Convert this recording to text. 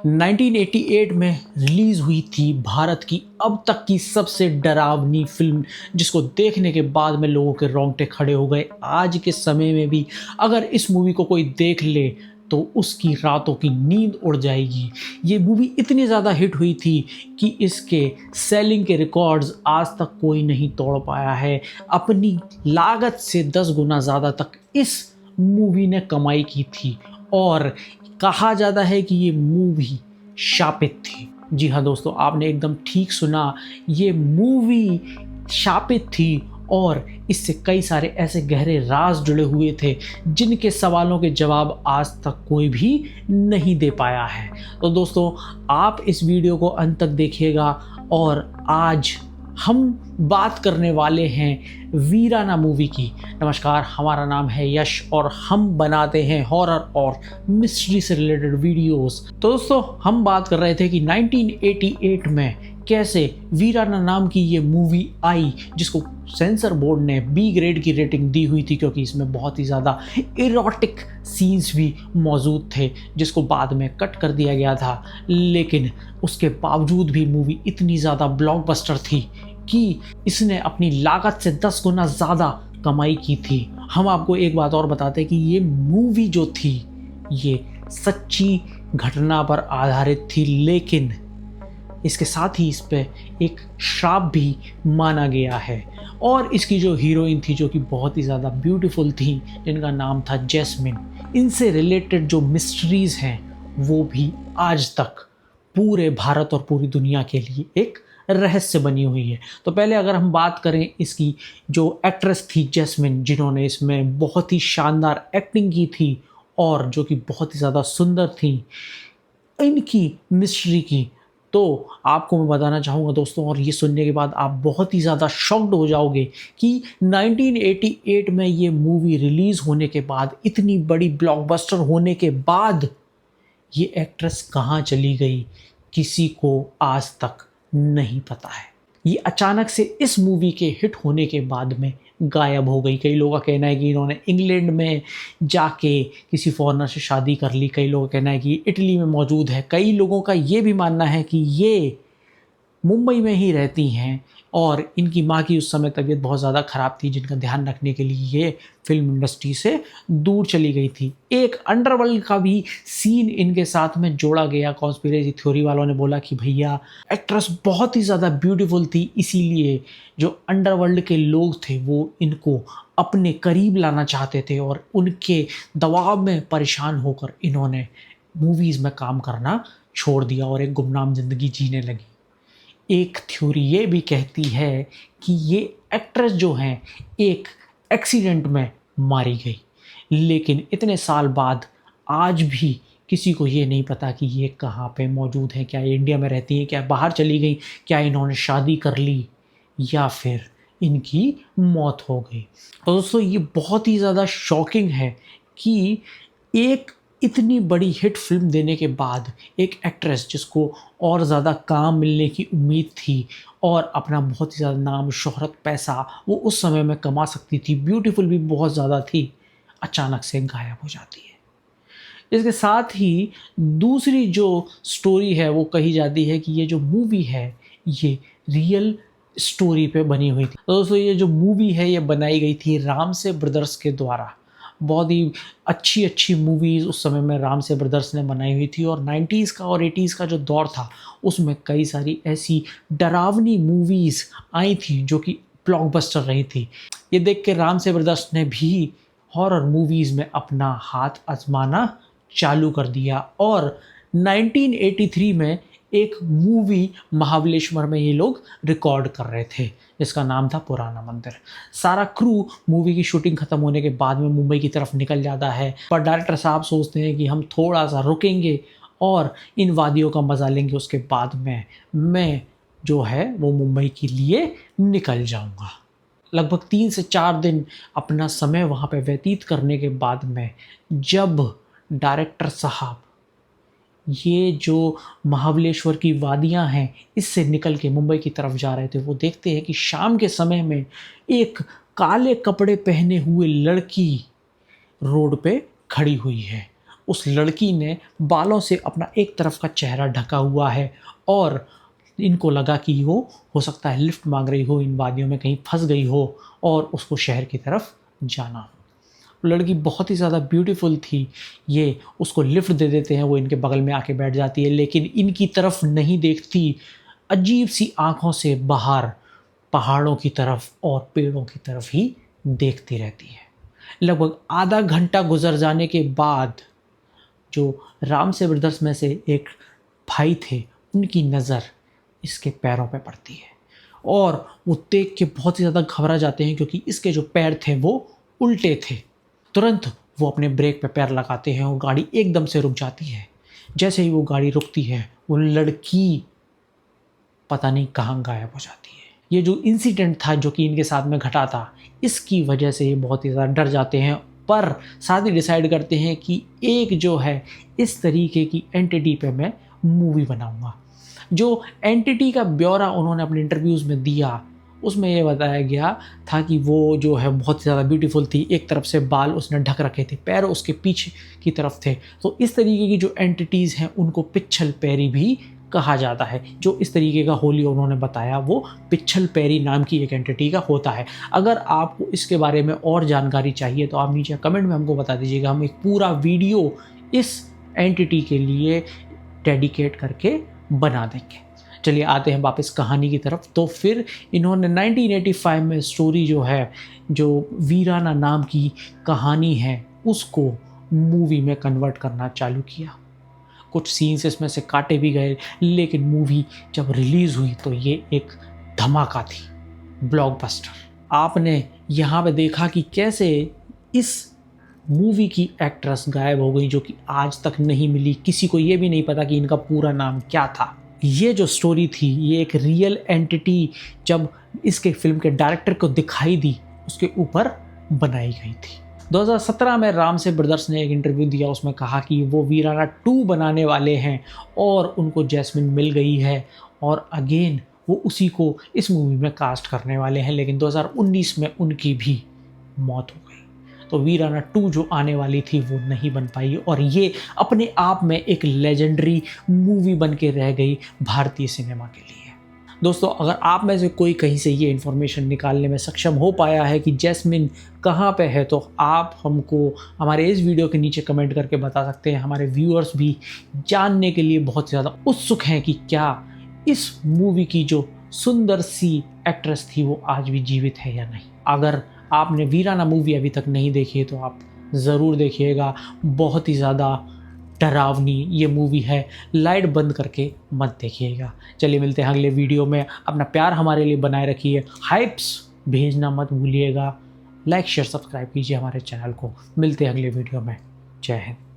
1988 में रिलीज हुई थी भारत की अब तक की सबसे डरावनी फिल्म, जिसको देखने के बाद में लोगों के रोंगटे खड़े हो गए। आज के समय में भी अगर इस मूवी को कोई देख ले तो उसकी रातों की नींद उड़ जाएगी। ये मूवी इतनी ज़्यादा हिट हुई थी कि इसके सेलिंग के रिकॉर्ड्स आज तक कोई नहीं तोड़ पाया है। अपनी लागत से 10 गुना ज़्यादा तक इस मूवी ने कमाई की थी और कहा जाता है कि ये मूवी शापित थी। जी हाँ दोस्तों, आपने एकदम ठीक सुना, ये मूवी शापित थी और इससे कई सारे ऐसे गहरे राज जुड़े हुए थे जिनके सवालों के जवाब आज तक कोई भी नहीं दे पाया है। तो दोस्तों, आप इस वीडियो को अंत तक देखिएगा और आज हम बात करने वाले हैं वीराना मूवी की। नमस्कार, हमारा नाम है यश और हम बनाते हैं हॉरर और मिस्ट्री से रिलेटेड वीडियोस। तो दोस्तों, हम बात कर रहे थे कि 1988 में कैसे वीराना नाम की ये मूवी आई, जिसको सेंसर बोर्ड ने बी ग्रेड की रेटिंग दी हुई थी क्योंकि इसमें बहुत ही ज़्यादा इरोटिक सीन्स भी मौजूद थे, जिसको बाद में कट कर दिया गया था। लेकिन उसके बावजूद भी मूवी इतनी ज़्यादा ब्लॉकबस्टर थी कि इसने अपनी लागत से 10 गुना ज़्यादा कमाई की थी। हम आपको एक बात और बताते हैं कि ये मूवी जो थी ये सच्ची घटना पर आधारित थी, लेकिन इसके साथ ही इस पे एक श्राप भी माना गया है। और इसकी जो हीरोइन थी, जो कि बहुत ही ज़्यादा ब्यूटीफुल थी, जिनका नाम था जैस्मिन, इनसे रिलेटेड जो मिस्ट्रीज़ हैं वो भी आज तक पूरे भारत और पूरी दुनिया के लिए एक रहस्य बनी हुई है। तो पहले अगर हम बात करें इसकी जो एक्ट्रेस थी जैस्मिन, जिन्होंने इसमें बहुत ही शानदार एक्टिंग की थी और जो कि बहुत ही ज़्यादा सुंदर थी, इनकी मिस्ट्री की, तो आपको मैं बताना चाहूँगा दोस्तों, और ये सुनने के बाद आप बहुत ही ज़्यादा शॉक्ड हो जाओगे कि 1988 में ये मूवी रिलीज़ होने के बाद, इतनी बड़ी ब्लॉकबस्टर होने के बाद, ये एक्ट्रेस कहाँ चली गई, किसी को आज तक नहीं पता है। ये अचानक से इस मूवी के हिट होने के बाद में गायब हो गई। कई लोगों का कहना है कि इन्होंने इंग्लैंड में जाके किसी फॉरेनर से शादी कर ली, कई लोगों का कहना है कि इटली में मौजूद है, कई लोगों का ये भी मानना है कि ये मुंबई में ही रहती हैं और इनकी माँ की उस समय तबीयत बहुत ज़्यादा ख़राब थी, जिनका ध्यान रखने के लिए ये फिल्म इंडस्ट्री से दूर चली गई थी। एक अंडरवर्ल्ड का भी सीन इनके साथ में जोड़ा गया। कॉन्स्पिरेसी थ्योरी वालों ने बोला कि भैया एक्ट्रेस बहुत ही ज़्यादा ब्यूटीफुल थी, इसीलिए जो अंडरवर्ल्ड के लोग थे वो इनको अपने करीब लाना चाहते थे और उनके दबाव में परेशान होकर इन्होंने मूवीज़ में काम करना छोड़ दिया और एक गुमनाम ज़िंदगी जीने लगी। एक थ्योरी ये भी कहती है कि ये एक्ट्रेस जो हैं एक एक्सीडेंट में मारी गई, लेकिन इतने साल बाद आज भी किसी को ये नहीं पता कि ये कहाँ पे मौजूद है। क्या ये इंडिया में रहती है, क्या बाहर चली गई, क्या इन्होंने शादी कर ली या फिर इनकी मौत हो गई। और दोस्तों, ये बहुत ही ज़्यादा शॉकिंग है कि एक इतनी बड़ी हिट फिल्म देने के बाद एक एक्ट्रेस जिसको और ज़्यादा काम मिलने की उम्मीद थी और अपना बहुत ही ज़्यादा नाम, शोहरत, पैसा वो उस समय में कमा सकती थी, ब्यूटीफुल भी बहुत ज़्यादा थी, अचानक से गायब हो जाती है। इसके साथ ही दूसरी जो स्टोरी है वो कही जाती है कि ये जो मूवी है ये रियल स्टोरी पे बनी हुई थी। तो दोस्तों, ये जो मूवी है ये बनाई गई थी रामसे ब्रदर्स के द्वारा। बहुत ही अच्छी अच्छी मूवीज़ उस समय में रामसे ब्रदर्स ने बनाई हुई थी और 90s का और 80s का जो दौर था उसमें कई सारी ऐसी डरावनी मूवीज़ आई थी जो कि ब्लॉकबस्टर रही थी। ये देख के रामसे ब्रदर्स ने भी हॉरर मूवीज़ में अपना हाथ आजमाना चालू कर दिया और 1983 में एक मूवी महाबलेश्वर में ये लोग रिकॉर्ड कर रहे थे, जिसका नाम था पुराना मंदिर। सारा क्रू मूवी की शूटिंग खत्म होने के बाद में मुंबई की तरफ निकल जाता है, पर डायरेक्टर साहब सोचते हैं कि हम थोड़ा सा रुकेंगे और इन वादियों का मज़ा लेंगे, उसके बाद में मैं जो है वो मुंबई के लिए निकल जाऊंगा। लगभग 3 से 4 दिन अपना समय वहाँ पे व्यतीत करने के बाद में जब डायरेक्टर साहब ये जो महाबलेश्वर की वादियां हैं इससे निकल के मुंबई की तरफ जा रहे थे, वो देखते हैं कि शाम के समय में एक काले कपड़े पहने हुए लड़की रोड पे खड़ी हुई है। उस लड़की ने बालों से अपना एक तरफ का चेहरा ढका हुआ है और इनको लगा कि वो हो सकता है लिफ्ट मांग रही हो, इन वादियों में कहीं फंस गई हो और उसको शहर की तरफ जाना हो। लड़की बहुत ही ज़्यादा ब्यूटीफुल थी। ये उसको लिफ्ट दे देते हैं, वो इनके बगल में आके बैठ जाती है, लेकिन इनकी तरफ नहीं देखती, अजीब सी आँखों से बाहर पहाड़ों की तरफ और पेड़ों की तरफ ही देखती रहती है। लगभग आधा घंटा गुजर जाने के बाद जो रामसे ब्रदर्स में से एक भाई थे, उनकी नज़र इसके पैरों पे पड़ती है और वो देख के बहुत ही ज़्यादा घबरा जाते हैं क्योंकि इसके जो पैर थे वो उल्टे थे। तुरंत वो अपने ब्रेक पे पैर लगाते हैं और गाड़ी एकदम से रुक जाती है। जैसे ही वो गाड़ी रुकती है, वो लड़की पता नहीं कहाँ गायब हो जाती है। ये जो इंसिडेंट था जो कि इनके साथ में घटा था, इसकी वजह से ये बहुत ही ज़्यादा डर जाते हैं, पर साथ ही डिसाइड करते हैं कि एक जो है इस तरीके की एंटिटी पे मैं मूवी बनाऊंगा। जो एंटिटी का ब्यौरा उन्होंने अपने इंटरव्यूज़ में दिया, उसमें ये बताया गया था कि वो जो है बहुत ज़्यादा ब्यूटीफुल थी। एक तरफ से बाल उसने ढक रखे थे, पैर उसके पीछे की तरफ थे। तो इस तरीके की जो एंटिटीज़ हैं उनको पिच्छल पैरी भी कहा जाता है। जो इस तरीके का होली उन्होंने बताया वो पिच्छल पैरी नाम की एक एंटिटी का होता है। अगर आपको इसके बारे में और जानकारी चाहिए तो आप नीचे कमेंट में हमको बता दीजिएगा, हम एक पूरा वीडियो इस एंटिटी के लिए डेडिकेट करके बना देंगे। चलिए आते हैं वापस कहानी की तरफ। तो फिर इन्होंने 1985 में स्टोरी जो है, जो वीराना नाम की कहानी है, उसको मूवी में कन्वर्ट करना चालू किया। कुछ सीन्स इसमें से काटे भी गए, लेकिन मूवी जब रिलीज़ हुई तो ये एक धमाका थी, ब्लॉकबस्टर। आपने यहाँ पे देखा कि कैसे इस मूवी की एक्ट्रेस गायब हो गई, जो कि आज तक नहीं मिली। किसी को ये भी नहीं पता कि इनका पूरा नाम क्या था। ये जो स्टोरी थी, ये एक रियल एंटिटी जब इसके फिल्म के डायरेक्टर को दिखाई दी, उसके ऊपर बनाई गई थी। 2017 में रामसे ब्रदर्स ने एक इंटरव्यू दिया, उसमें कहा कि वो वीराना 2 बनाने वाले हैं और उनको जैस्मिन मिल गई है और अगेन वो उसी को इस मूवी में कास्ट करने वाले हैं। लेकिन 2019 में उनकी भी मौत हो गई, तो वीराना 2 जो आने वाली थी वो नहीं बन पाई और ये अपने आप में एक लेजेंडरी मूवी बन के रह गई भारतीय सिनेमा के लिए। दोस्तों, अगर आप में से कोई कहीं से ये इन्फॉर्मेशन निकालने में सक्षम हो पाया है कि जैस्मिन कहाँ पे है, तो आप हमको हमारे इस वीडियो के नीचे कमेंट करके बता सकते हैं। हमारे व्यूअर्स भी जानने के लिए बहुत ज़्यादा उत्सुक हैं कि क्या इस मूवी की जो सुंदर सी एक्ट्रेस थी वो आज भी जीवित है या नहीं। अगर आपने वीराना मूवी अभी तक नहीं देखी है तो आप ज़रूर देखिएगा, बहुत ही ज़्यादा डरावनी ये मूवी है। लाइट बंद करके मत देखिएगा। चलिए मिलते हैं अगले वीडियो में। अपना प्यार हमारे लिए बनाए रखिए, हाइप्स भेजना मत भूलिएगा, लाइक शेयर सब्सक्राइब कीजिए हमारे चैनल को। मिलते हैं अगले वीडियो में। जय हिंद।